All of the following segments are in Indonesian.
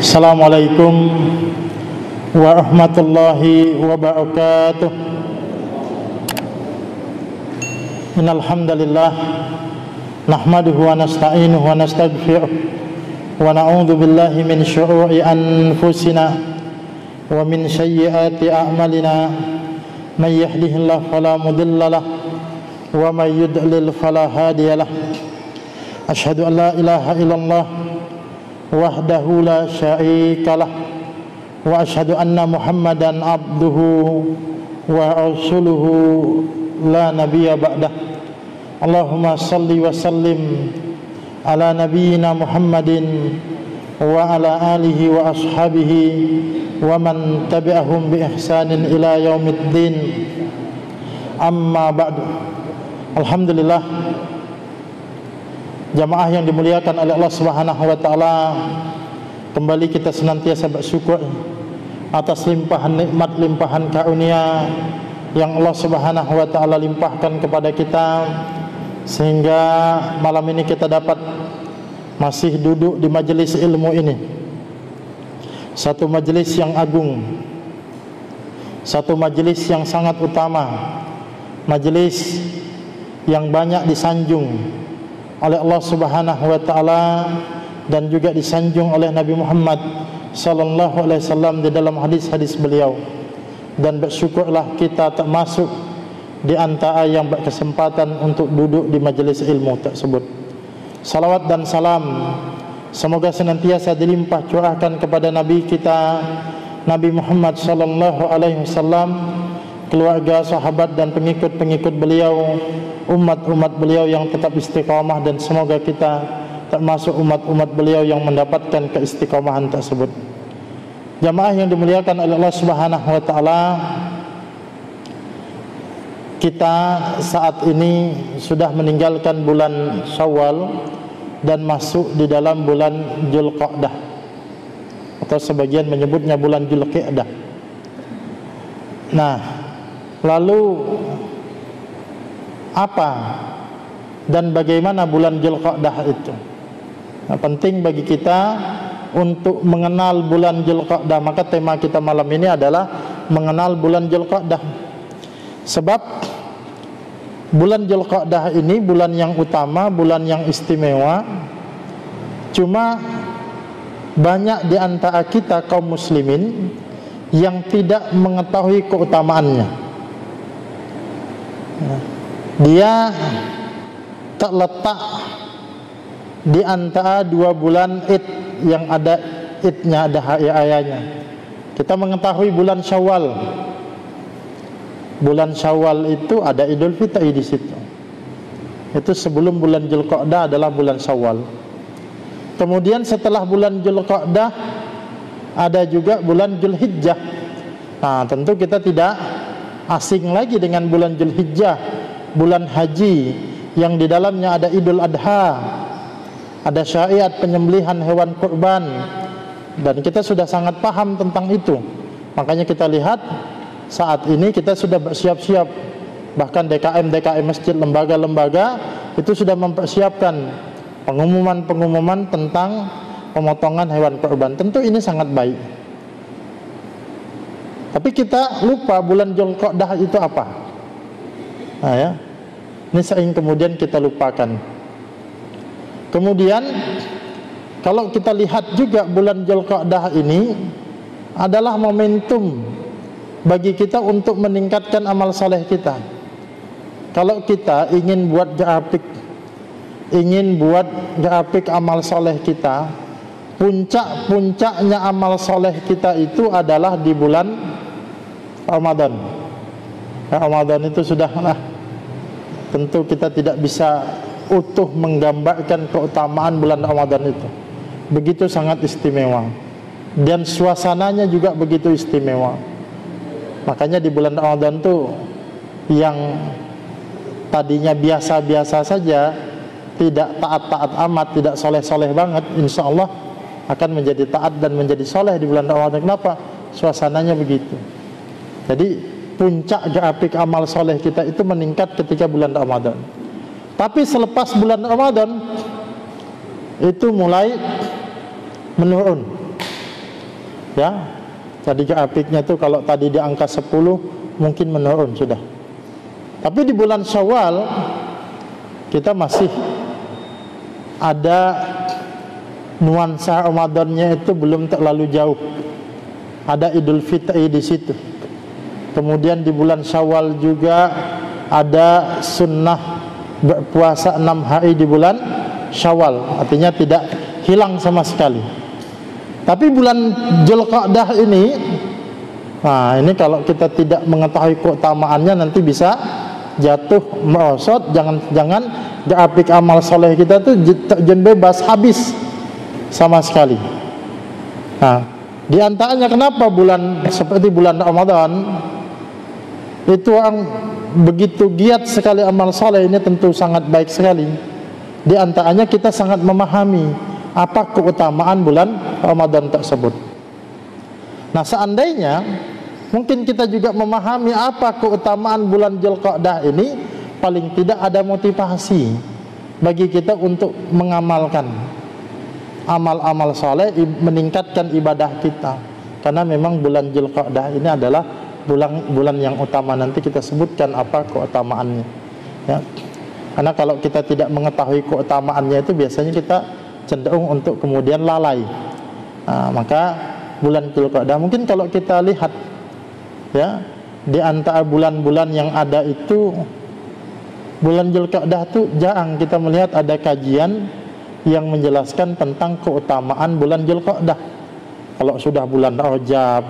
Assalamualaikum warahmatullahi wabarakatuh. Innal hamdalillah nahmaduhu wa nasta'inuhu wa nastaghfiruh wa na'udzu billahi min syururi anfusina wa min sayyiati a'malina. May yahdihillahu fala mudilla lahu wa may yudlil fala hadiya lahu. Asyhadu an la ilaha illallah wahdahu la syarika lah wa asyhadu anna Muhammadan abduhu wa rasuluhu la nabiyya ba'dah. Allahumma salli wa sallim ala nabiyyina Muhammadin wa ala alihi wa ashabihi wa man tabi'ahum bi ihsanin ila yaumiddin. Amma ba'du. Alhamdulillah, jamaah yang dimuliakan oleh Allah Subhanahu wa taala, kembali kita senantiasa bersyukur atas limpahan nikmat, limpahan karunia yang Allah Subhanahu wa taala limpahkan kepada kita, sehingga malam ini kita dapat masih duduk di majelis ilmu ini. Satu majelis yang agung, satu majelis yang sangat utama, majelis yang banyak disanjung oleh Allah Subhanahu wa taala dan juga disanjung oleh Nabi Muhammad sallallahu alaihi wasallam di dalam hadis-hadis beliau. Dan bersyukurlah kita termasuk di antara yang berkesempatan untuk duduk di majelis ilmu tersebut. Salawat dan salam semoga senantiasa dilimpah curahkan kepada Nabi kita Nabi Muhammad sallallahu alaihi wasallam, keluarga, sahabat dan pengikut-pengikut beliau, umat-umat beliau yang tetap istiqamah, dan semoga kita termasuk umat-umat beliau yang mendapatkan keistiqamahan tersebut. Jamaah yang dimuliakan oleh Allah Subhanahu wa taala, kita saat ini sudah meninggalkan bulan Syawal dan masuk di dalam bulan Dzulqa'dah, atau sebagian menyebutnya bulan Dzulqa'dah. Nah, lalu apa dan bagaimana bulan Dzulqa'dah itu? Nah, penting bagi kita untuk mengenal bulan Dzulqa'dah. Maka tema kita malam ini adalah mengenal bulan Dzulqa'dah. Sebab bulan Dzulqa'dah ini bulan yang utama, bulan yang istimewa. Cuma banyak di antara kita kaum muslimin yang tidak mengetahui keutamaannya. Dia terletak di antara dua bulan Id yang ada Idnya, ada hari rayanya. Kita mengetahui bulan Syawal. Bulan Syawal itu ada Idul Fitri di situ. Itu sebelum bulan Dzulqa'dah adalah bulan Syawal. Kemudian setelah bulan Dzulqa'dah ada juga bulan Dzulhijjah. Nah, tentu kita tidak asing lagi dengan bulan Dzulhijjah, bulan haji yang di dalamnya ada Idul Adha, ada syariat penyembelihan hewan kurban, dan kita sudah sangat paham tentang itu. Makanya kita lihat saat ini kita sudah bersiap-siap, bahkan DKM masjid, lembaga-lembaga itu sudah mempersiapkan pengumuman-pengumuman tentang pemotongan hewan kurban. Tentu ini sangat baik. Tapi kita lupa bulan Dzulqa'dah itu apa. Nah, ya. Ini sering kemudian kita lupakan. Kemudian kalau kita lihat juga bulan Dzulqa'dah ini adalah momentum bagi kita untuk meningkatkan amal saleh kita. Kalau kita ingin buat grafik amal saleh kita, puncak-puncaknya amal soleh kita itu adalah di bulan Ramadan. Ramadan itu sudah tentu kita tidak bisa utuh menggambarkan keutamaan bulan Ramadan itu. Begitu sangat istimewa, dan suasananya juga begitu istimewa. Makanya di bulan Ramadan itu yang tadinya biasa-biasa saja, tidak taat-taat amat, tidak soleh-soleh banget, insya Allah akan menjadi taat dan menjadi soleh di bulan Ramadan. Kenapa? Suasananya begitu. Jadi puncak grafik amal soleh kita itu meningkat ketika bulan Ramadan. Tapi selepas bulan Ramadan itu mulai menurun. Ya, jadi grafiknya tuh kalau tadi di angka 10 mungkin menurun sudah. Tapi di bulan Syawal kita masih ada nuansa Ramadannya, itu belum terlalu jauh. Ada Idul Fitri di situ. Kemudian di bulan Syawal juga ada sunnah berpuasa 6 hari di bulan Syawal, artinya tidak hilang sama sekali. Tapi bulan Dzulqa'dah ini, nah ini kalau kita tidak mengetahui keutamaannya nanti bisa jatuh merosot. Jangan grafik amal soleh kita tuh terjun bebas, habis sama sekali. Nah, di antaranya kenapa bulan seperti bulan Ramadan itu orang begitu giat sekali amal soleh ini, tentu sangat baik sekali. Di antaranya kita sangat memahami apa keutamaan bulan Ramadan tersebut. Nah, seandainya mungkin kita juga memahami apa keutamaan bulan Dzulqa'dah ini, paling tidak ada motivasi bagi kita untuk mengamalkan amal-amal soleh, meningkatkan ibadah kita. Karena memang bulan Dzulqa'dah ini adalah bulan yang utama. Nanti kita sebutkan apa keutamaannya, ya. Karena kalau kita tidak mengetahui keutamaannya itu biasanya kita cenderung untuk kemudian lalai. Nah, maka bulan Dzulqa'dah mungkin kalau kita lihat, ya, di antara bulan-bulan yang ada itu, bulan Dzulqa'dah itu jarang kita melihat ada kajian yang menjelaskan tentang keutamaan bulan Dzulqa'dah. Kalau sudah bulan Rajab,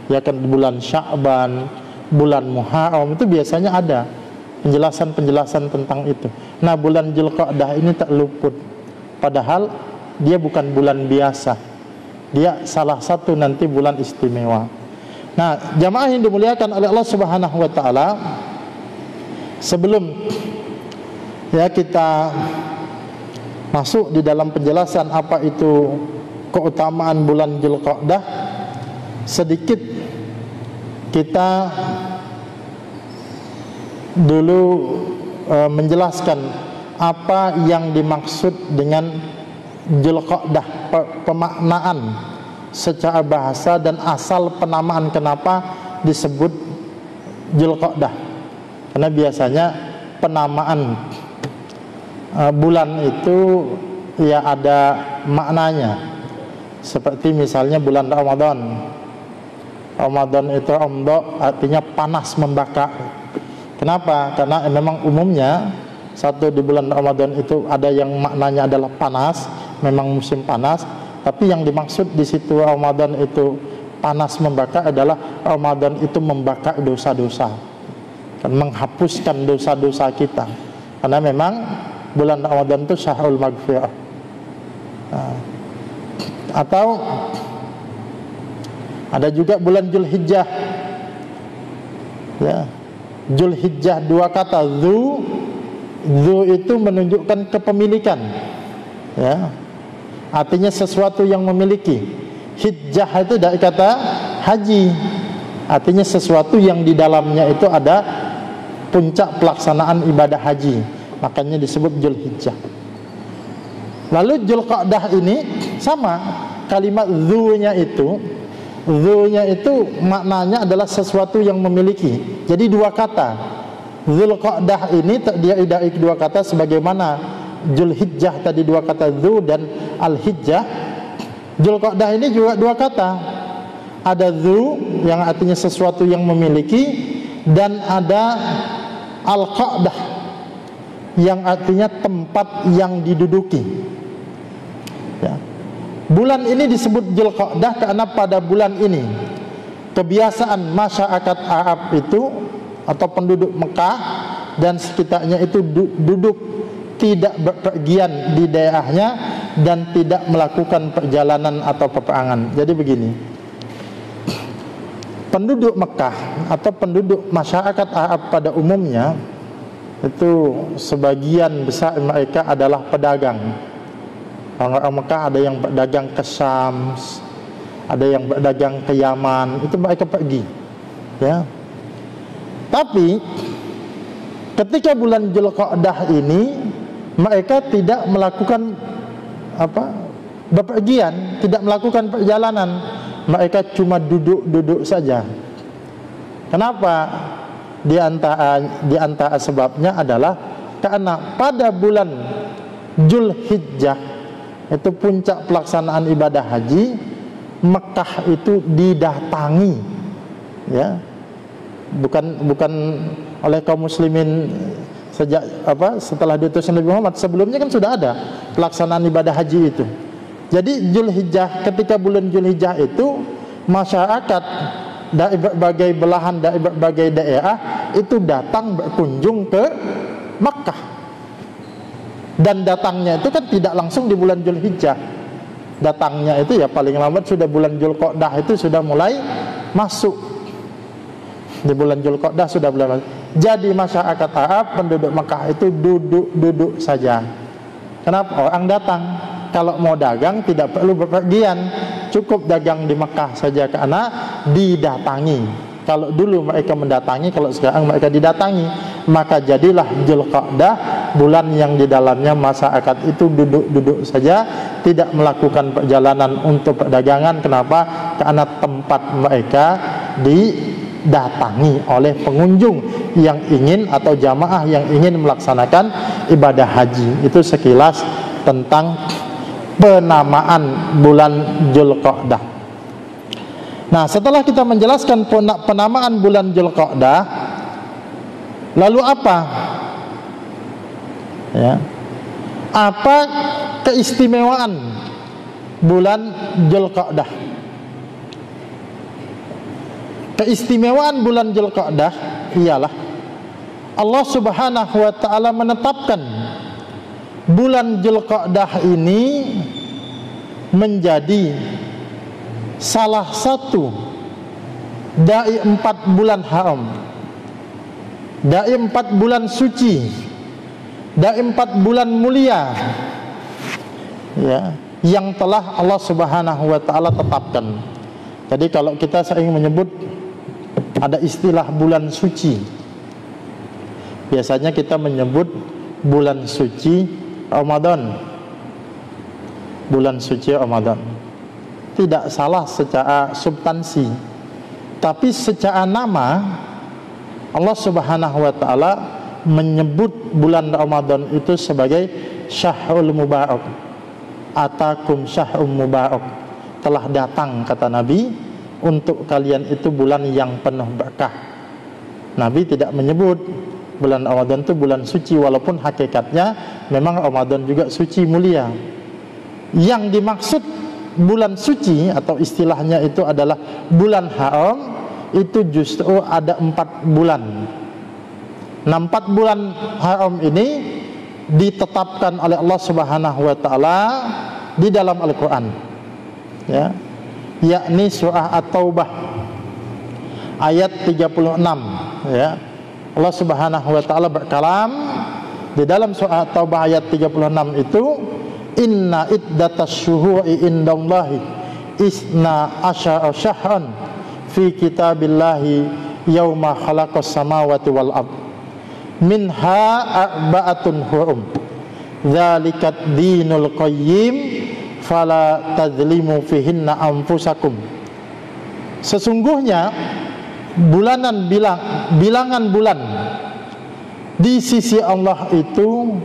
ya kan, bulan Sya'ban, bulan Muharram, itu biasanya ada penjelasan-penjelasan tentang itu. Nah, bulan Dzulqa'dah ini tak luput. Padahal dia bukan bulan biasa. Dia salah satu nanti bulan istimewa. Nah, jamaah yang dimuliakan oleh Allah Subhanahu wa taala, sebelum ya kita masuk di dalam penjelasan apa itu keutamaan bulan Dzulqa'dah, sedikit kita dulu menjelaskan apa yang dimaksud dengan Dzulqa'dah, pemaknaan secara bahasa dan asal penamaan kenapa disebut Dzulqa'dah. Karena biasanya penamaan bulan itu ya ada maknanya. Seperti misalnya bulan Ramadan. Ramadan itu artinya panas membakar. Kenapa? Karena memang umumnya satu di bulan Ramadan itu ada yang maknanya adalah panas, memang musim panas. Tapi yang dimaksud di situ Ramadan itu panas membakar adalah Ramadan itu membakar dosa-dosa, dan menghapuskan dosa-dosa kita. Karena memang bulan Ramadan itu syahrul maghfirah. Nah, atau ada juga bulan Dzulhijjah. Ya, Dzulhijjah dua kata, dzu itu menunjukkan kepemilikan. Ya. Artinya sesuatu yang memiliki. Hijjah itu dari kata haji. Artinya sesuatu yang di dalamnya itu ada puncak pelaksanaan ibadah haji. Makanya disebut Dzulhijjah. Lalu Dzulqa'dah ini sama, kalimat dzu-nya itu maknanya adalah sesuatu yang memiliki. Jadi dua kata. Dzulqa'dah ini terdiri dari dua kata, sebagaimana Dzulhijjah tadi dua kata dzu dan al-hijjah. Dzulqa'dah ini juga dua kata. Ada dzu yang artinya sesuatu yang memiliki, dan ada al-qa'dah yang artinya tempat yang diduduki. Ya. Bulan ini disebut Dzulqa'dah karena pada bulan ini kebiasaan masyarakat Arab itu atau penduduk Mekah dan sekitarnya itu duduk tidak berpergian di daerahnya dan tidak melakukan perjalanan atau peperangan. Jadi begini, penduduk Mekah atau penduduk masyarakat Arab pada umumnya itu sebagian besar mereka adalah pedagang. Orang Mekah ada yang berdagang ke Syam, ada yang berdagang ke Yaman, itu mereka pergi. Ya. Tapi ketika bulan Dzulqa'dah ini mereka tidak melakukan bepergian, tidak melakukan perjalanan. mereka cuma duduk-duduk saja. Kenapa? Di antara sebabnya adalah karena pada bulan Zulhijjah itu puncak pelaksanaan ibadah haji, Mekah itu didatangi, ya, bukan oleh kaum muslimin sejak setelah diutusnya Nabi Muhammad. Sebelumnya kan sudah ada pelaksanaan ibadah haji itu. Jadi Zulhijjah, ketika bulan Zulhijjah itu masyarakat dari berbagai belahan, dari berbagai daerah itu datang berkunjung ke Makkah. Dan datangnya itu kan tidak langsung di bulan Zulhijjah. Datangnya itu ya paling lambat sudah bulan Dzulqa'dah, itu sudah mulai masuk. Di bulan Dzulqa'dah sudah mulai masuk. Jadi masyarakat Arab, penduduk Makkah itu duduk-duduk saja. Kenapa? Orang datang. Kalau mau dagang tidak perlu bepergian, cukup dagang di Mekah saja karena didatangi. Kalau dulu mereka mendatangi, kalau sekarang mereka didatangi, maka jadilah Dzulqa'dah, bulan yang di dalamnya masyarakat itu duduk-duduk saja, tidak melakukan perjalanan untuk perdagangan. Kenapa? Karena tempat mereka didatangi oleh pengunjung yang ingin atau jamaah yang ingin melaksanakan ibadah haji. Itu sekilas tentang penamaan bulan Dzulqa'dah. Nah, setelah kita menjelaskan penamaan bulan Dzulqa'dah, lalu apa? Ya. Apa keistimewaan bulan Dzulqa'dah? Keistimewaan bulan Dzulqa'dah ialah Allah Subhanahu wa taala menetapkan bulan Dzulqa'dah ini menjadi salah satu dari 4 bulan haram, dari 4 bulan suci, dari 4 bulan mulia, ya, yang telah Allah Subhanahu wa taala tetapkan. Jadi kalau kita sering menyebut ada istilah bulan suci, biasanya kita menyebut bulan suci Ramadan. Bulan suci Ramadan tidak salah secara substansi, tapi secara nama Allah Subhanahu wa taala menyebut bulan Ramadan itu sebagai Syahrul Mubarak. Atakum Syahrul Mubarak, telah datang, kata Nabi, untuk kalian itu bulan yang penuh berkah. Nabi tidak menyebut bulan Ramadan itu bulan suci, walaupun hakikatnya memang Ramadan juga suci mulia. Yang dimaksud bulan suci atau istilahnya itu adalah bulan haram, itu justru ada 4 bulan. Nah, 4 bulan haram ini ditetapkan oleh Allah Subhanahu wa taala di dalam Al-Qur'an, ya, yakni surah At-Taubah ayat 36, ya. Allah Subhanahu wa taala berkalam di dalam surah At-Taubah ayat 36 itu, inna iddatas syuhuri indallahi isna asyara syahran fi kitabillahi yauma khalaqas samawati wal ard minha arba'atun hurum dzalikat dinul qayyim fala tadzlimu fihinna anfusakum. Sesungguhnya bilangan bulan di sisi Allah itu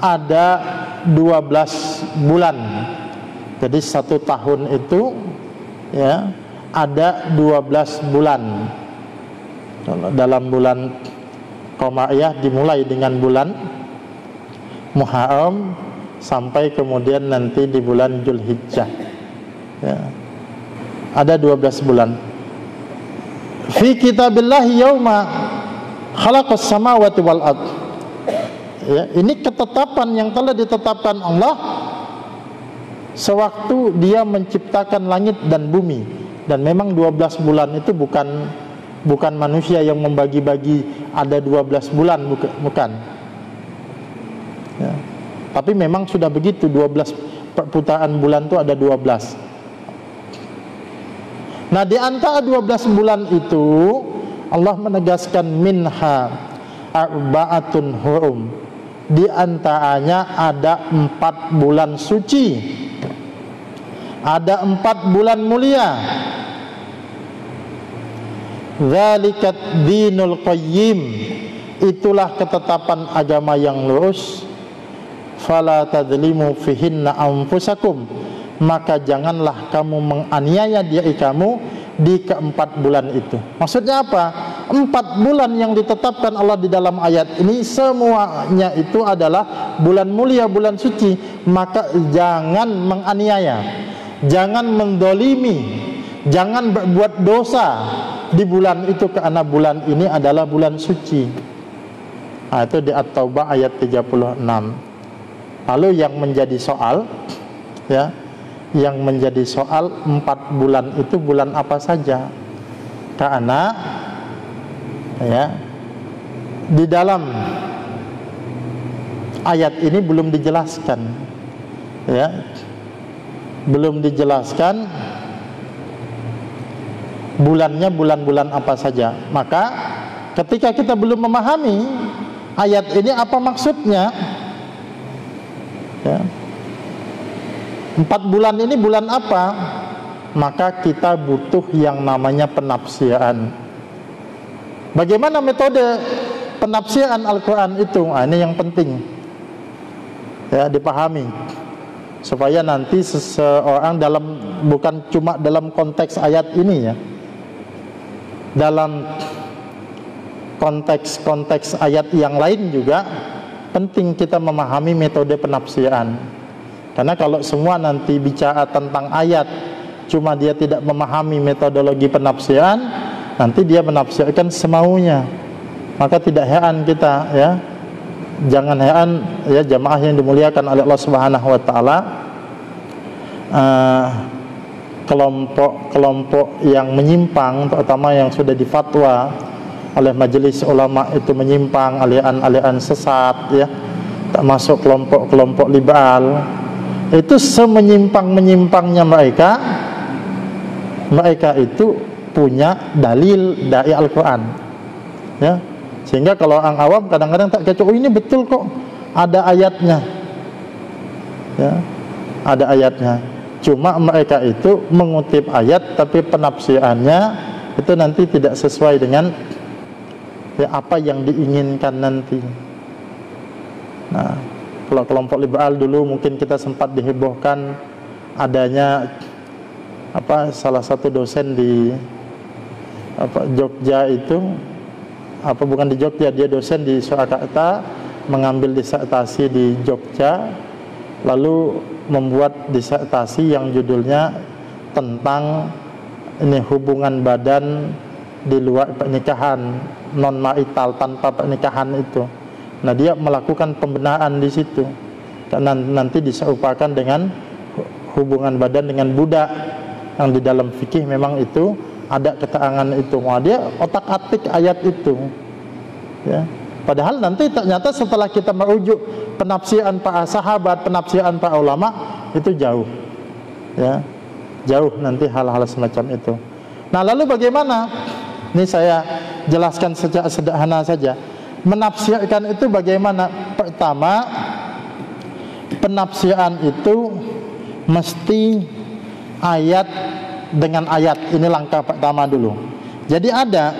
ada 12 bulan. Jadi 1 tahun itu, ya, ada 12 bulan. Dalam bulan Qamariyah dimulai dengan bulan Muharram sampai kemudian nanti di bulan Dzulhijjah, ya, ada 12 bulan. Fi kitabillahi yauma khalaqas samawati wal ard. Ya, ini ketetapan yang telah ditetapkan Allah sewaktu Dia menciptakan langit dan bumi. Dan memang 12 bulan itu bukan manusia yang membagi-bagi ada 12 bulan, bukan. Ya. Tapi memang sudah begitu, 12 perputaran bulan itu ada 12. Nah, di antara 12 bulan itu Allah menegaskan minha arba'atun hurum. Di antaranya ada 4 bulan suci, ada 4 bulan mulia, Dzalikat dinul qayyim, itulah ketetapan agama yang lurus. Fala tadzlimu fihinna anfusakum, maka janganlah kamu menganiaya diri kamu di keempat bulan itu. Maksudnya apa? 4 bulan yang ditetapkan Allah di dalam ayat ini semuanya itu adalah bulan mulia, bulan suci. Maka jangan menganiaya, jangan mendolimi, jangan berbuat dosa di bulan itu, karena bulan ini adalah bulan suci. Nah, itu di At-Taubah ayat 36. Lalu yang menjadi soal, ya, yang menjadi soal 4 bulan itu bulan apa saja? Karena ya, di dalam ayat ini belum dijelaskan, ya, belum dijelaskan bulannya bulan-bulan apa saja. Maka ketika kita belum memahami ayat ini apa maksudnya, ya, 4 bulan ini bulan apa, maka kita butuh yang namanya penafsiran. Bagaimana metode penafsiran Al-Quran itu? Nah, ini yang penting, ya, dipahami, supaya nanti seseorang dalam, bukan cuma dalam konteks ayat ini, ya, dalam konteks ayat yang lain juga penting kita memahami metode penafsiran. Karena kalau semua nanti bicara tentang ayat, cuma dia tidak memahami metodologi penafsiran, nanti dia menafsirkan semaunya. Maka tidak heran kita, ya, jangan heran, ya, jamaah yang dimuliakan oleh Allah Subhanahu wa taala, kelompok-kelompok yang menyimpang, terutama yang sudah difatwa oleh majelis ulama itu menyimpang, aliran-aliran sesat, ya, termasuk kelompok-kelompok liberal, itu semenyimpang-menyimpangnya mereka itu punya dalil dari Al-Quran, ya, sehingga kalau orang awam kadang-kadang tak kecoh, ini betul kok, ada ayatnya, ya, ada ayatnya. Cuma mereka itu mengutip ayat, tapi penafsirannya itu nanti tidak sesuai dengan, ya, apa yang diinginkan nanti. Nah, kalau kelompok liberal dulu mungkin kita sempat dihebohkan adanya salah satu dosen di Jogja itu, bukan di Jogja, dia dosen di Surakarta, mengambil disertasi di Jogja, lalu membuat disertasi yang judulnya tentang ini hubungan badan di luar pernikahan, non marital, tanpa pernikahan itu. Nah, dia melakukan pembenaran di situ, karena nanti diserupakan dengan hubungan badan dengan budak, yang di dalam fikih memang itu ada keterangan itu. Wah, dia otak-atik ayat itu, ya. Padahal nanti ternyata setelah kita merujuk penafsiran para sahabat, penafsiran para ulama, itu jauh, ya, jauh nanti hal-hal semacam itu. Nah, lalu bagaimana? Ini saya jelaskan secara sederhana saja. Menafsirkan itu bagaimana? Pertama, penafsiran itu mesti ayat dengan ayat. Ini langkah pertama dulu. Jadi ada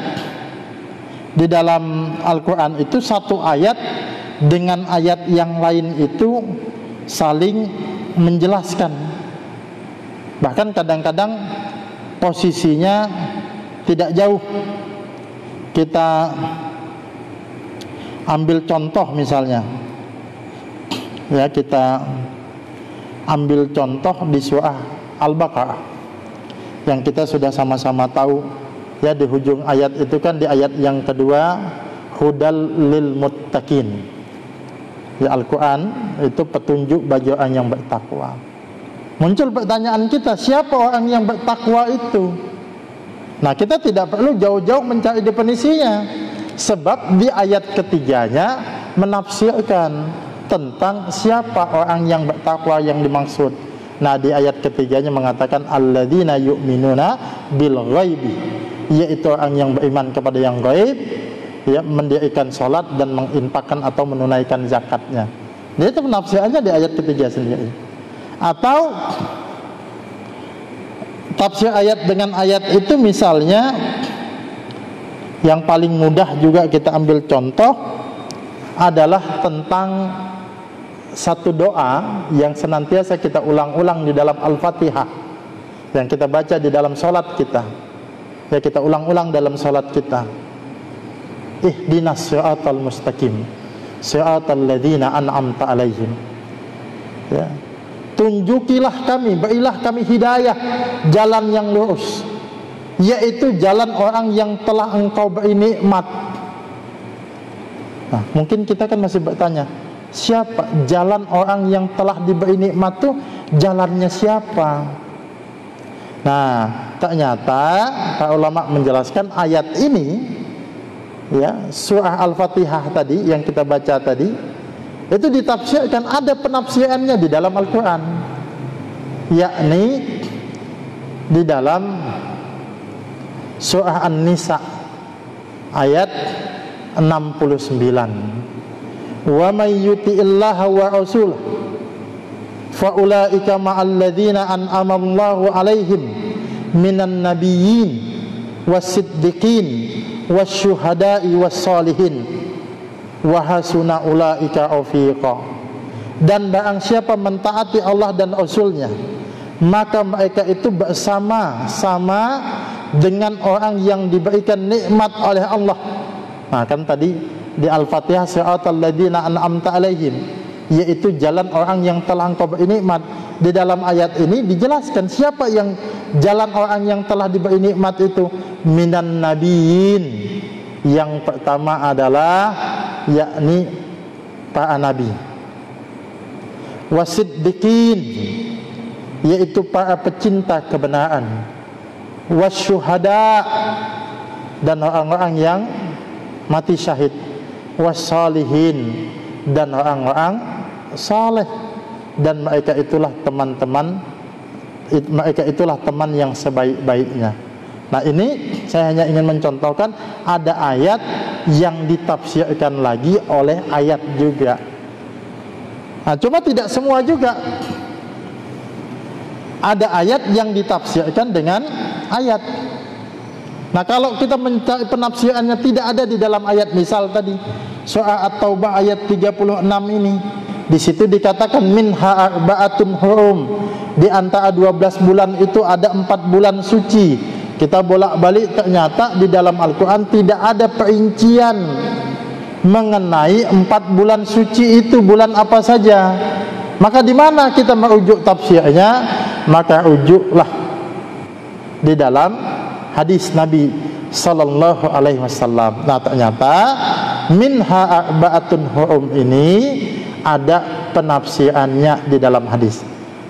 di dalam Al-Quran itu satu ayat dengan ayat yang lain itu saling menjelaskan. Bahkan kadang-kadang posisinya tidak jauh. Kita ambil contoh misalnya, ya, kita ambil contoh di surah Al-Baqarah yang kita sudah sama-sama tahu, ya, di hujung ayat itu kan, di ayat yang kedua, hudal lil muttaqin, ya, Al-Quran itu petunjuk bagi orang yang bertakwa. Muncul pertanyaan kita, siapa orang yang bertakwa itu? Nah, kita tidak perlu jauh-jauh mencari definisinya, sebab di ayat ketiganya menafsirkan tentang siapa orang yang bertakwa yang dimaksud. Nah, di ayat ketiganya mengatakan alladzina yu'minuna bil ghaibi, yaitu orang yang beriman kepada yang gaib, ya, mendirikan sholat dan menginfakkan atau menunaikan zakatnya. Jadi itu penafsirannya di ayat ketiga sendiri. Atau tafsir ayat dengan ayat itu misalnya Yang paling mudah juga kita ambil contoh adalah tentang satu doa yang senantiasa kita ulang-ulang di dalam Al-Fatihah, yang kita baca di dalam sholat kita, ya kita ulang-ulang dalam sholat kita. Ihdinas siratal mustaqim, siratal ladzina an'amta alaihim. Ya. Tunjukilah kami, berilah kami hidayah, jalan yang lurus, yaitu jalan orang yang telah engkau beri nikmat. Nah, mungkin kita kan masih bertanya, siapa jalan orang yang telah diberi nikmat itu? Jalannya siapa? Nah, ternyata para ulama menjelaskan ayat ini, ya, surah Al-Fatihah tadi yang kita baca tadi, itu ditafsirkan, ada penafsirannya di dalam Al-Quran, yakni di dalam surah An-Nisa ayat 69. Wa may yuti'illaha wa rasulahu fa ulaika ma'al ladzina an'ama Allahu 'alaihim minan nabiyyin was-siddiqin wasyuhada'i was-shalihin wa hasuna ulaika rafiqa. Dan barang siapa mentaati Allah dan Rasulnya, maka mereka itu bersama-sama dengan orang yang diberikan nikmat oleh Allah. Nah, kan tadi di Al-Fatihah siratal ladzina an'amta alaihim, yaitu jalan orang yang telah engkau beri nikmat. Di dalam ayat ini dijelaskan siapa yang jalan orang yang telah diberi nikmat itu. Minan nabiyyin, yang pertama adalah yakni para nabi, wasiddiqin, yaitu para pecinta kebenaran, wasyuhada, dan orang-orang yang mati syahid, wassalihin, dan orang-orang saleh. Dan mereka itulah teman-teman, mereka itulah teman yang sebaik-baiknya. Nah, ini saya hanya ingin mencontohkan ada ayat yang ditafsirkan lagi oleh ayat juga. Nah, cuma tidak semua juga. Ada ayat yang ditafsirkan dengan ayat. Nah, kalau kita mencari penafsirannya tidak ada di dalam ayat, misal tadi surah At-Taubah ayat 36 ini, di situ dikatakan minha arba'atun hurum, di antara 12 bulan itu ada 4 bulan suci. Kita bolak-balik, ternyata di dalam Al-Quran tidak ada perincian mengenai 4 bulan suci itu bulan apa saja. Maka di mana kita merujuk tafsirnya? Maka rujuklah di dalam hadis Nabi sallallahu alaihi wasallam. Nah, ternyata minha arba'atun hurum ini ada penafsirannya di dalam hadis.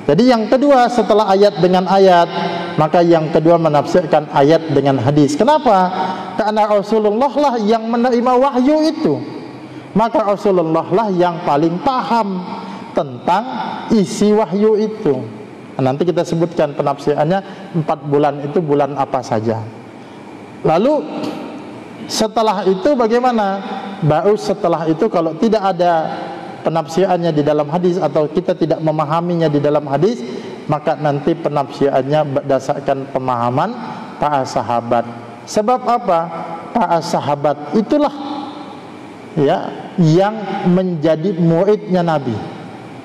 Jadi yang kedua setelah ayat dengan ayat, maka yang kedua menafsirkan ayat dengan hadis. Kenapa? Karena Rasulullah lah yang menerima wahyu itu. Maka Rasulullah lah yang paling paham tentang isi wahyu itu. Nah, nanti kita sebutkan penafsirannya 4 bulan itu bulan apa saja. Lalu setelah itu bagaimana? Baru setelah itu kalau tidak ada penafsirannya di dalam hadis atau kita tidak memahaminya di dalam hadis, maka nanti penafsirannya berdasarkan pemahaman para sahabat. Sebab apa? Para sahabat itulah ya yang menjadi muridnya Nabi.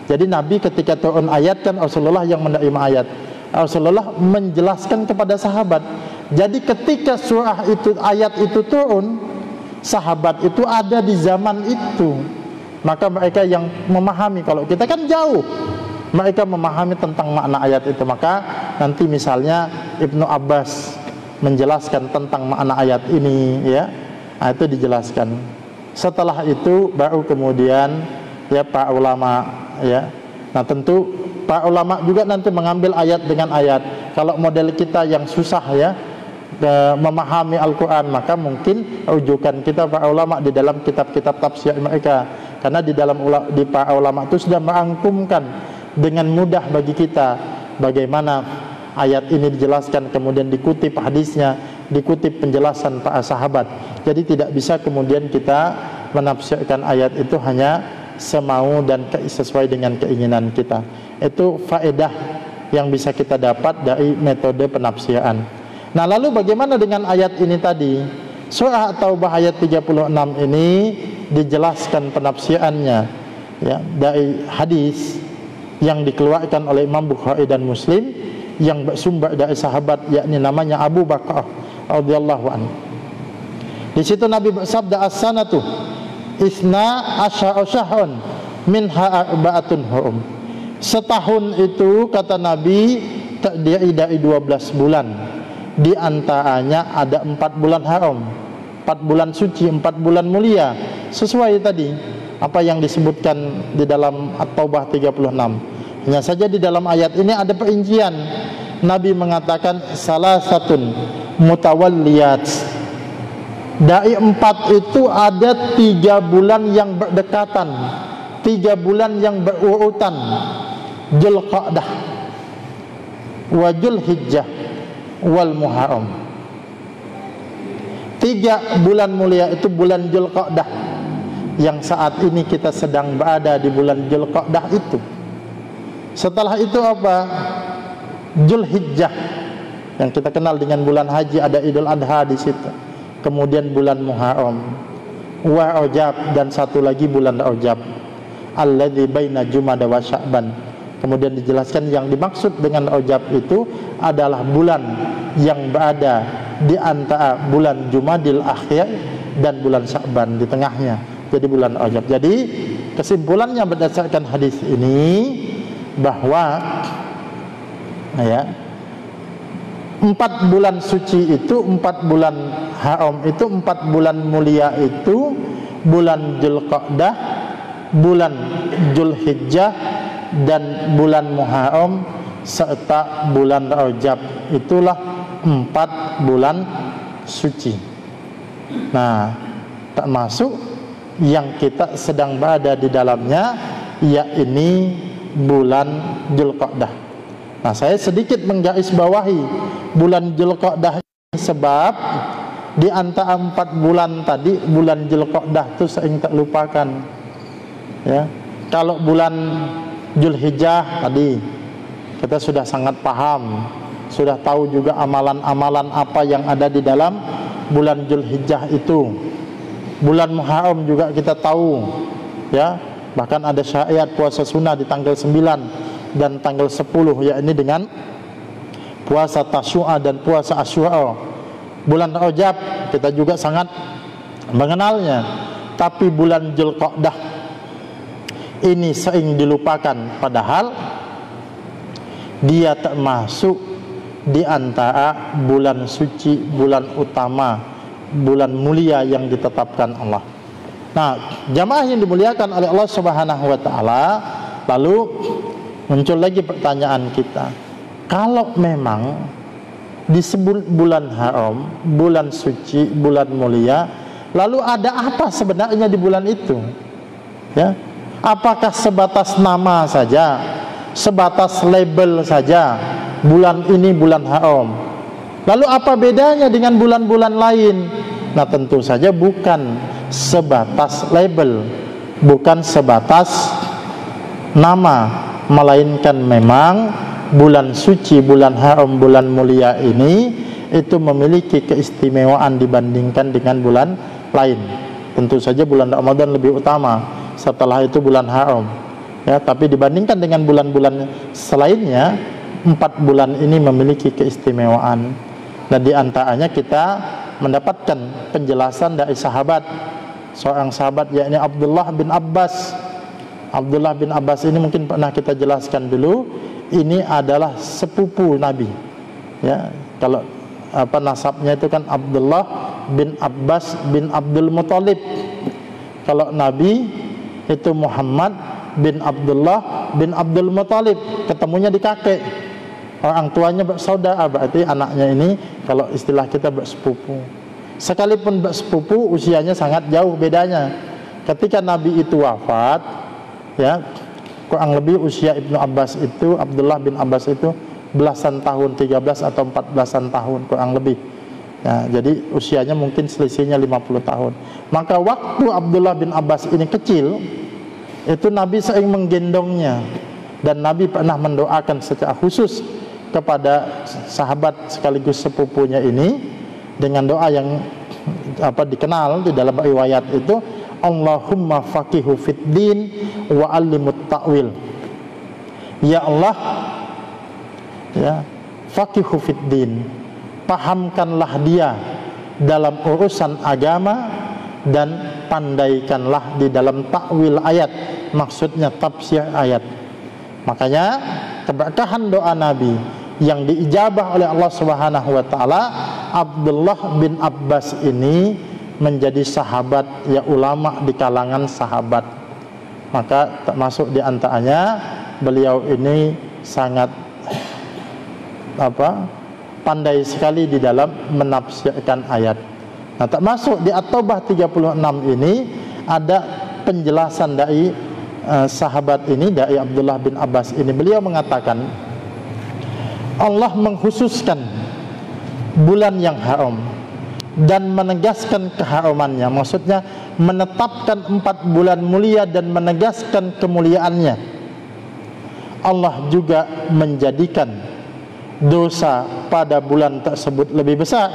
Jadi Nabi ketika turun ayat kan Rasulullah yang menerima ayat. Rasulullah menjelaskan kepada sahabat. Jadi ketika surah itu, ayat itu turun, sahabat itu ada di zaman itu. Maka mereka yang memahami, kalau kita kan jauh, mereka memahami tentang makna ayat itu. Maka nanti misalnya Ibnu Abbas menjelaskan tentang makna ayat ini, ya, nah, itu dijelaskan. Setelah itu baru kemudian ya para ulama, ya. Nah, tentu para ulama juga nanti mengambil ayat dengan ayat. Kalau model kita yang susah ya memahami Al-Quran, maka mungkin rujukan kita para ulama di dalam kitab-kitab tafsir mereka. Karena di para ulama itu sudah merangkumkan dengan mudah bagi kita bagaimana ayat ini dijelaskan, kemudian dikutip hadisnya, dikutip penjelasan para sahabat. Jadi tidak bisa kemudian kita menafsirkan ayat itu hanya semau dan sesuai dengan keinginan kita. Itu faedah yang bisa kita dapat dari metode penafsiran. Nah, lalu bagaimana dengan ayat ini tadi? Surah At-Taubah ayat 36 ini dijelaskan penafsirannya ya dari hadis yang dikeluarkan oleh Imam Bukhari dan Muslim yang bersumber dari sahabat yakni namanya Abu Bakar radhiyallahu anhu. Di situ Nabi bersabda, as-sanatu isna asyara syahrun minha arba'atun hurum. Setahun itu kata Nabi terdiri dari 12 bulan. Di antaranya ada 4 bulan haram, 4 bulan suci, 4 bulan mulia. Sesuai tadi apa yang disebutkan di dalam At-Taubah 36. Hanya saja di dalam ayat ini ada perincian. Nabi mengatakan salah satun mutawalliyat. Dari 4 itu ada 3 bulan yang berdekatan, 3 bulan yang berurutan. Dzulqa'dah wa Dzulhijjah wal Muharram. 3 bulan mulia itu bulan Dzulqa'dah, yang saat ini kita sedang berada di bulan Dzulqa'dah itu. Setelah itu apa? Dzulhijjah, yang kita kenal dengan bulan haji, ada Idul Adha di situ. Kemudian bulan Muharram, wa Rajab, dan satu lagi bulan Rajab, alladzi baina Jumada wa Sya'ban. Kemudian dijelaskan yang dimaksud dengan Rajab itu adalah bulan yang berada di antara bulan Jumadil Akhir dan bulan Sya'ban di tengahnya. Jadi bulan Rajab. Jadi kesimpulannya berdasarkan hadis ini bahwa ya 4 bulan suci itu, 4 bulan haram itu, 4 bulan mulia itu bulan Dzulqa'dah, bulan Dzulhijjah, dan bulan Muharram serta bulan Rajab. Itulah 4 bulan suci. Nah, termasuk yang kita sedang berada di dalamnya yakni bulan Dzulqa'dah. Nah, saya sedikit menggarisbawahi bulan Dzulqa'dah sebab di antara 4 bulan tadi bulan Dzulqa'dah itu sering terlupakan. Ya. Kalau bulan Dzulhijjah tadi kita sudah sangat paham, sudah tahu juga amalan-amalan apa yang ada di dalam bulan Dzulhijjah itu. Bulan Muharram juga kita tahu, ya. Bahkan ada syariat puasa sunnah di tanggal 9 dan tanggal 10, yakni dengan puasa Tasyu'a dan puasa Asyura. Bulan Rajab kita juga sangat mengenalnya. Tapi bulan Dzulqa'dah ini sering dilupakan, padahal dia termasuk di antara bulan suci, bulan utama, bulan mulia yang ditetapkan Allah. Nah, jamaah yang dimuliakan oleh Allah Subhanahu wa taala, lalu muncul lagi pertanyaan kita. Kalau memang disebut bulan haram, bulan suci, bulan mulia, lalu ada apa sebenarnya di bulan itu? Ya. Apakah sebatas nama saja, sebatas label saja, bulan ini bulan haram? Lalu apa bedanya dengan bulan-bulan lain? Nah, tentu saja bukan sebatas label, bukan sebatas nama, melainkan memang bulan suci, bulan haram, bulan mulia ini itu memiliki keistimewaan dibandingkan dengan bulan lain. Tentu saja bulan Ramadan lebih utama, setelah itu bulan haram, ya. Tapi dibandingkan dengan bulan-bulan selainnya, 4 bulan ini memiliki keistimewaan. Dan di antaranya kita mendapatkan penjelasan dari sahabat, seorang sahabat yakni Abdullah bin Abbas. Abdullah bin Abbas ini mungkin pernah kita jelaskan dulu. Ini adalah sepupu Nabi, ya. Kalau nasabnya itu kan Abdullah bin Abbas bin Abdul Muthalib. Kalau Nabi itu Muhammad bin Abdullah bin Abdul Muthalib, ketemunya di kakek. Orang tuanya bersaudara, berarti anaknya ini kalau istilah kita bersepupu. Sekalipun bersepupu, usianya sangat jauh bedanya. Ketika Nabi itu wafat, ya, kurang lebih usia Ibnu Abbas itu, Abdullah bin Abbas itu belasan tahun, 13 atau 14-an tahun kurang lebih. Ya, jadi usianya mungkin selisihnya 50 tahun. Maka waktu Abdullah bin Abbas ini kecil, itu Nabi sering menggendongnya, dan Nabi pernah mendoakan secara khusus kepada sahabat sekaligus sepupunya ini dengan doa yang dikenal di dalam riwayat itu, Allahumma faqihu fid din wa 'allimut ta'wil. Ya Allah, ya, faqihu fid din, pahamkanlah dia dalam urusan agama dan pandaikanlah di dalam takwil ayat, maksudnya tafsir ayat. Makanya keberkahan doa Nabi yang diijabah oleh Allah Subhanahu wa taala, Abdullah bin Abbas ini menjadi sahabat, ya, ulama di kalangan sahabat. Maka termasuk di antaranya beliau ini sangat pandai sekali di dalam menafsirkan ayat. Nah, termasuk di At-Taubah 36 ini ada penjelasan dari sahabat ini, dari Abdullah bin Abbas ini. Beliau mengatakan Allah mengkhususkan bulan yang haram dan menegaskan keharumannya, maksudnya menetapkan 4 bulan mulia dan menegaskan kemuliaannya. Allah juga menjadikan dosa pada bulan tersebut lebih besar.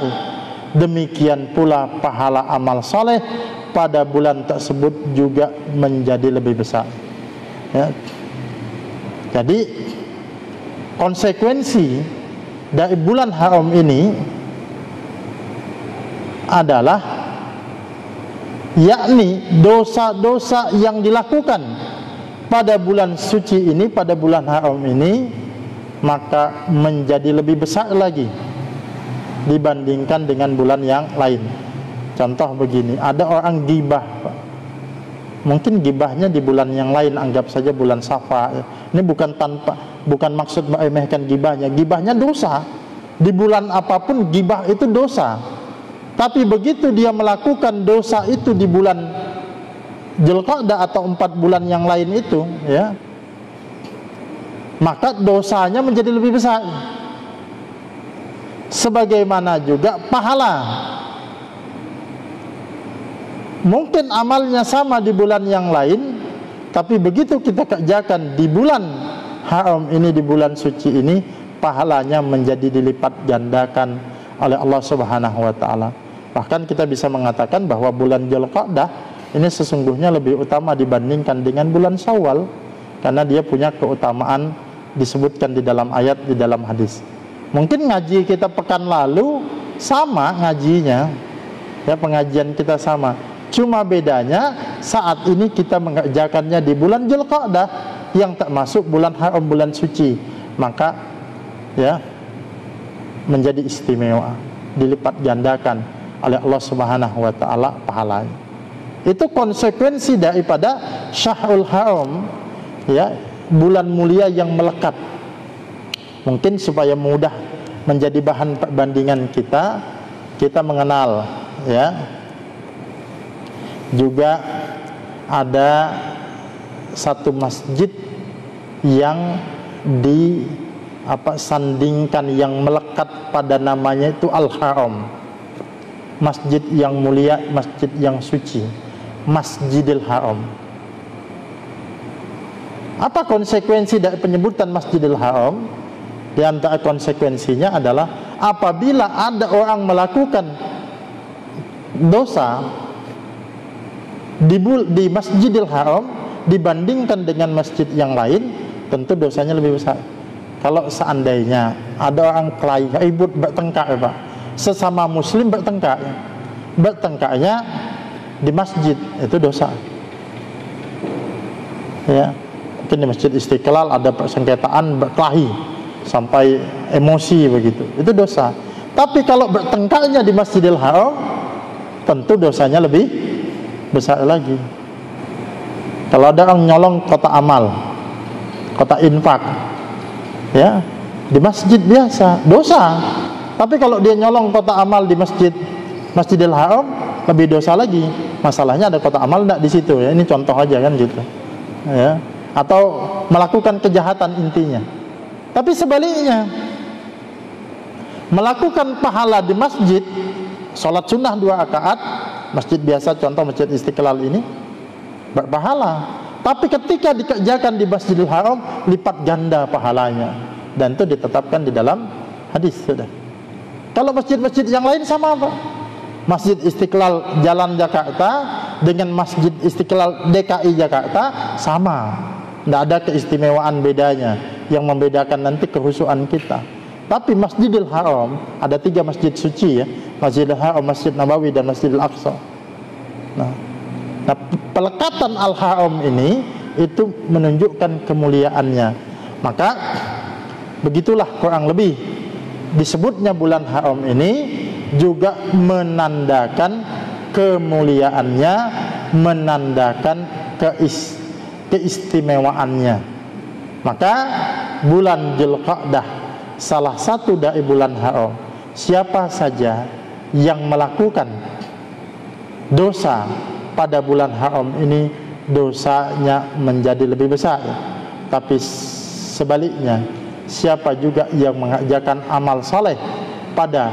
Demikian pula pahala amal soleh pada bulan tersebut juga menjadi lebih besar, ya. Jadi konsekuensi dari bulan haram ini adalah, yakni dosa-dosa yang dilakukan pada bulan suci ini, pada bulan haram ini, maka menjadi lebih besar lagi dibandingkan dengan bulan yang lain. Contoh begini, ada orang gibah, mungkin gibahnya di bulan yang lain, anggap saja bulan Safar. Ini bukan maksud meremehkan gibahnya. Gibahnya dosa. Di bulan apapun gibah itu dosa. Tapi begitu dia melakukan dosa itu di bulan Dzulqa'dah atau 4 bulan yang lain itu, ya, maka dosanya menjadi lebih besar. Sebagaimana juga pahala. Mungkin amalnya sama di bulan yang lain, tapi begitu kita kerjakan di bulan haram ini, di bulan suci ini, pahalanya menjadi dilipat gandakan oleh Allah Subhanahu wa taala. Bahkan kita bisa mengatakan bahwa bulan Dzulqa'dah ini sesungguhnya lebih utama dibandingkan dengan bulan Syawal, karena dia punya keutamaan disebutkan di dalam ayat, di dalam hadis. Mungkin ngaji kita pekan lalu sama ngajinya, ya, pengajian kita sama. Cuma bedanya saat ini kita mengerjakannya di bulan Dzulqa'dah yang termasuk bulan haram, bulan suci. Maka, ya, menjadi istimewa, dilipat gandakan oleh Allah Subhanahu wa taala pahalanya. Itu konsekuensi daripada Syahrul Haram, ya, bulan mulia yang melekat. Mungkin supaya mudah menjadi bahan perbandingan kita mengenal, ya, juga ada satu masjid yang sandingkan, yang melekat pada namanya itu Al-Haram, masjid yang mulia, masjid yang suci, Masjidil Haram. Apa konsekuensi dari penyebutan Masjidil Haram? Di antara konsekuensinya adalah apabila ada orang melakukan dosa di Masjidil Haram dibandingkan dengan masjid yang lain, tentu dosanya lebih besar. Kalau seandainya ada orang kelahi, ribut, bertengkar, Pak, sesama muslim bertengkarnya di masjid, itu dosa, ya. Mungkin di Masjid Istiqlal ada persengketaan, berkelahi sampai emosi begitu, itu dosa. Tapi kalau bertengkarnya di Masjidil Haram, tentu dosanya lebih besar lagi. Kalau ada orang nyolong kotak amal, kotak infak, ya, di masjid biasa, dosa. Tapi kalau dia nyolong kotak amal di Masjidil Haram, lebih dosa lagi. Masalahnya ada kotak amal enggak di situ, ya. Ini contoh aja kan gitu, ya. Atau melakukan kejahatan intinya. Tapi sebaliknya, melakukan pahala di masjid, sholat sunnah 2 rakaat, masjid biasa, contoh Masjid Istiqlal ini, berpahala. Tapi ketika dikerjakan di Masjidil Haram, lipat ganda pahalanya. Dan itu ditetapkan di dalam hadis, sudah. Kalau masjid-masjid yang lain sama, Pak. Masjid Istiqlal Jalan Jakarta dengan Masjid Istiqlal DKI Jakarta sama, tidak ada keistimewaan bedanya yang membedakan nanti kehusuan kita. Tapi Masjidil Haram ada 3 masjid suci ya, Masjidil Haram, Masjid Nabawi, dan Masjidil Aqsa. Nah, pelekatan Al-Haram ini itu menunjukkan kemuliaannya. Maka begitulah kurang lebih disebutnya bulan haram ini juga menandakan kemuliaannya, menandakan keistimewaannya. Maka bulan Dzulqa'dah salah satu dari bulan haram. Siapa saja yang melakukan dosa pada bulan haram ini, dosanya menjadi lebih besar. Tapi sebaliknya, siapa juga yang mengerjakan amal saleh pada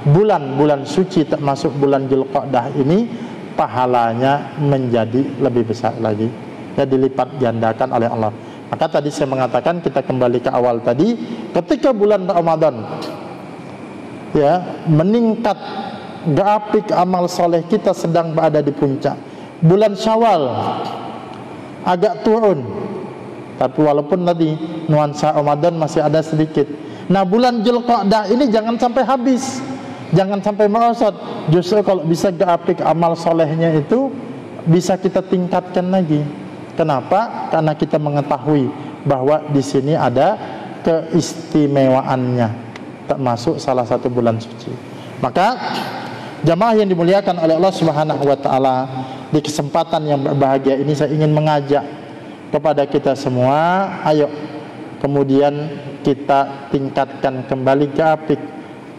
bulan-bulan suci termasuk bulan Dzulqa'dah ini, pahalanya menjadi lebih besar lagi, ya, dilipat gandakan oleh Allah. Maka tadi saya mengatakan, kita kembali ke awal tadi, ketika bulan Ramadan ya meningkat, grafik amal soleh kita sedang berada di puncak. Bulan Syawal agak turun, tapi walaupun tadi nuansa Ramadan masih ada sedikit. Nah, bulan Dzulqa'dah ini jangan sampai habis, jangan sampai merosot. Justru kalau bisa grafik amal solehnya itu bisa kita tingkatkan lagi. Kenapa? Karena kita mengetahui bahwa di sini ada keistimewaannya, termasuk salah satu bulan suci. Maka jamaah yang dimuliakan oleh Allah Subhanahu wa taala, di kesempatan yang berbahagia ini saya ingin mengajak kepada kita semua, ayo kemudian kita tingkatkan kembali grafik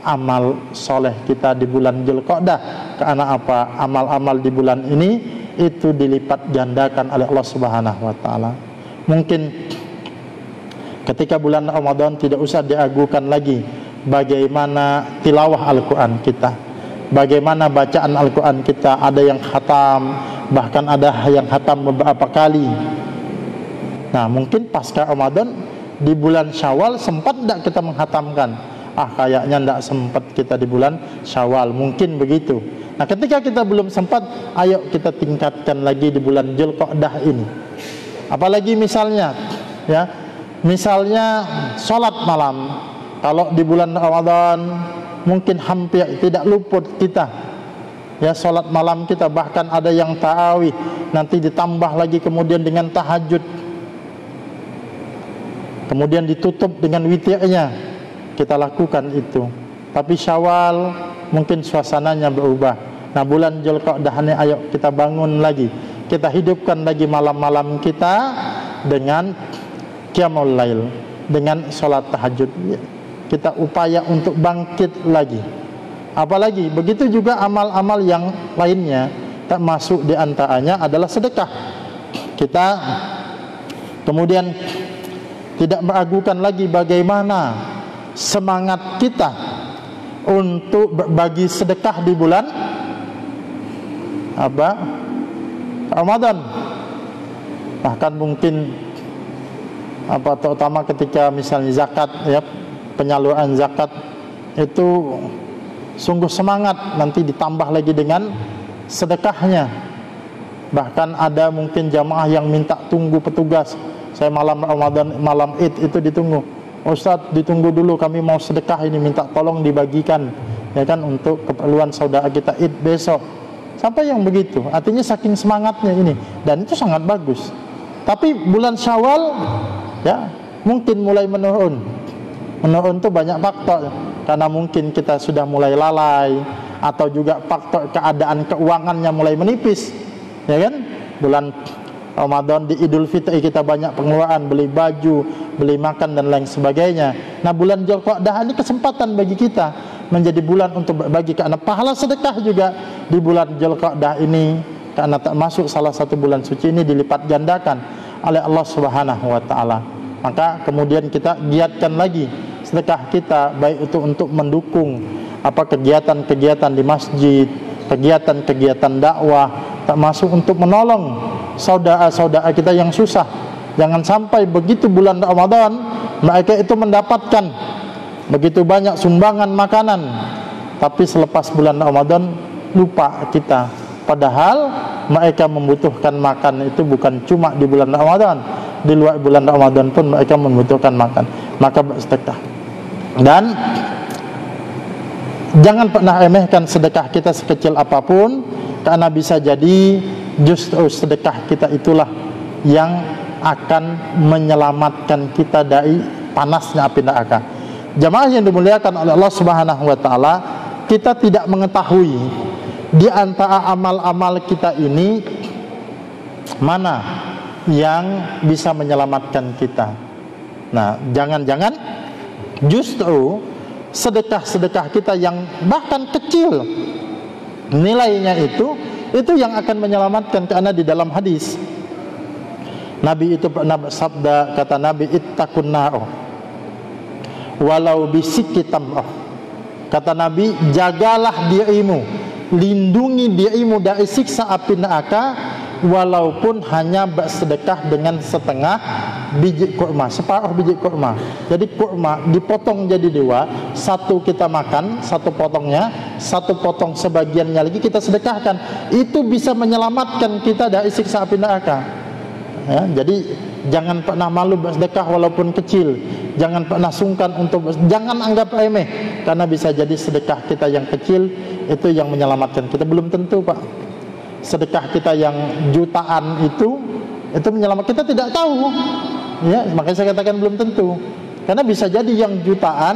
amal soleh kita di bulan Dzulqa'dah. Karena apa? Amal-amal di bulan ini itu dilipat gandakan oleh Allah Subhanahu wa taala. Mungkin ketika bulan Ramadan tidak usah diragukan lagi bagaimana tilawah Al-Qur'an kita, bagaimana bacaan Al-Qur'an kita. Ada yang khatam, bahkan ada yang khatam beberapa kali. Nah, mungkin pasca Ramadan di bulan Syawal sempat tidak kita menghatamkan? Kayaknya tidak sempat kita di bulan Syawal, mungkin begitu. Nah, ketika kita belum sempat, ayo kita tingkatkan lagi di bulan Dzulqa'dah ini. Apalagi misalnya, ya, misalnya sholat malam. Kalau di bulan Ramadan mungkin hampir tidak luput kita, ya, sholat malam kita. Bahkan ada yang tarawih, nanti ditambah lagi kemudian dengan tahajud, kemudian ditutup dengan witirnya. Kita lakukan itu. Tapi Syawal mungkin suasananya berubah. Nah, bulan Dzulqa'dah ini ayo kita bangun lagi, kita hidupkan lagi malam-malam kita dengan qiyamul lail, dengan sholat tahajud. Kita upaya untuk bangkit lagi. Apalagi begitu juga amal-amal yang lainnya, termasuk di antaranya adalah sedekah. Kita kemudian tidak meragukan lagi bagaimana semangat kita untuk berbagi sedekah di bulan Ramadan. Bahkan mungkin terutama ketika misalnya zakat, ya, penyaluran zakat itu sungguh semangat, nanti ditambah lagi dengan sedekahnya. Bahkan ada mungkin jamaah yang minta tunggu petugas, saya malam Ramadan, malam Id itu ditunggu, Ustadz ditunggu dulu, kami mau sedekah ini, minta tolong dibagikan, ya kan, untuk keperluan saudara kita Id besok. Sampai yang begitu, artinya saking semangatnya ini, dan itu sangat bagus. Tapi bulan Syawal, ya, mungkin mulai menurun. Menurun itu banyak faktor, karena mungkin kita sudah mulai lalai, atau juga faktor keadaan keuangannya mulai menipis, ya kan. Bulan Ramadan di Idul Fitri kita banyak pengeluaran, beli baju, beli makan dan lain sebagainya. Nah, bulan Dzulqa'dah ini kesempatan bagi kita menjadi bulan untuk berbagi, karena pahala sedekah juga di bulan Dzulqa'dah ini, karena termasuk salah satu bulan suci ini, dilipat gandakan oleh Allah Subhanahu wa taala. Maka kemudian kita giatkan lagi sedekah kita, baik itu untuk mendukung kegiatan-kegiatan di masjid, kegiatan-kegiatan dakwah, termasuk untuk menolong saudara-saudara kita yang susah. Jangan sampai begitu bulan Ramadan mereka itu mendapatkan begitu banyak sumbangan makanan, tapi selepas bulan Ramadan lupa kita. Padahal mereka membutuhkan makan itu bukan cuma di bulan Ramadan, di luar bulan Ramadan pun mereka membutuhkan makan. Maka bersedekah. Dan jangan pernah remehkan sedekah kita sekecil apapun, karena bisa jadi justru sedekah kita itulah yang akan menyelamatkan kita dari panasnya api neraka. Jamaah yang dimuliakan oleh Allah Subhanahu wa taala, kita tidak mengetahui di antara amal-amal kita ini mana yang bisa menyelamatkan kita. Nah, jangan-jangan justru sedekah-sedekah kita yang bahkan kecil nilainya itu yang akan menyelamatkan. Karena di dalam hadis Nabi itu pernah bersabda, kata Nabi, ittaqun nar walau bisikki tamrah. Kata Nabi, jagalah dirimu, lindungi dirimu dari siksa api neraka walaupun hanya bersedekah dengan setengah biji kurma, separuh biji kurma. Jadi kurma dipotong jadi dua, satu kita makan, satu potongnya, satu potong sebagiannya lagi kita sedekahkan. Itu bisa menyelamatkan kita dari siksa api neraka. Ya, jadi jangan pernah malu bersedekah walaupun kecil. Jangan pernah sungkan untuk jangan anggap remeh, karena bisa jadi sedekah kita yang kecil itu yang menyelamatkan kita. Belum tentu, Pak. Sedekah kita yang jutaan itu menyelamatkan kita, tidak tahu. Ya, makanya saya katakan belum tentu. Karena bisa jadi yang jutaan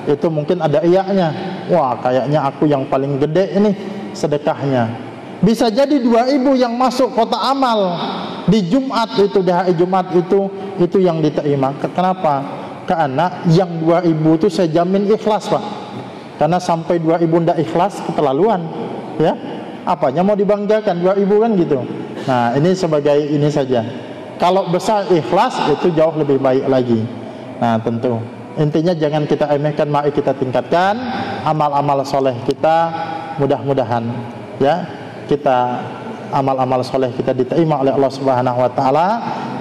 itu mungkin ada iyaknya. Wah, kayaknya aku yang paling gede ini sedekahnya. Bisa jadi 2.000 yang masuk kota amal di Jumat itu, di hari Jumat itu yang diterima. Kenapa? Karena yang 2.000 itu saya jamin ikhlas, Pak. Karena sampai 2.000 tidak ikhlas keterlaluan, ya. Apanya mau dibanggakan 2.000 kan gitu. Nah, ini sebagai ini saja. Kalau besar ikhlas itu jauh lebih baik lagi. Nah, tentu intinya jangan kita remehkan, mari kita tingkatkan amal-amal soleh kita. Mudah-mudahan ya kita amal-amal soleh kita diterima oleh Allah Subhanahu wa taala,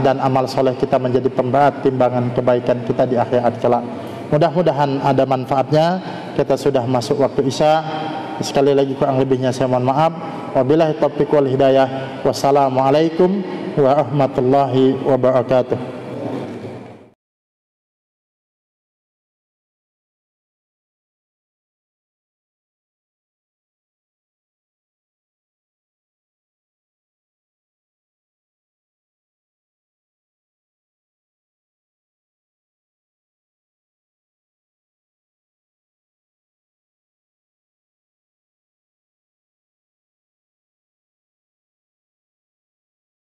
dan amal soleh kita menjadi pemberat timbangan kebaikan kita di akhirat kelak. Mudah-mudahan ada manfaatnya. Kita sudah masuk waktu Isya. Sekali lagi kurang lebihnya saya mohon maaf. Wabillahi taufiq wal hidayah. Wassalamualaikum warahmatullahi wabarakatuh.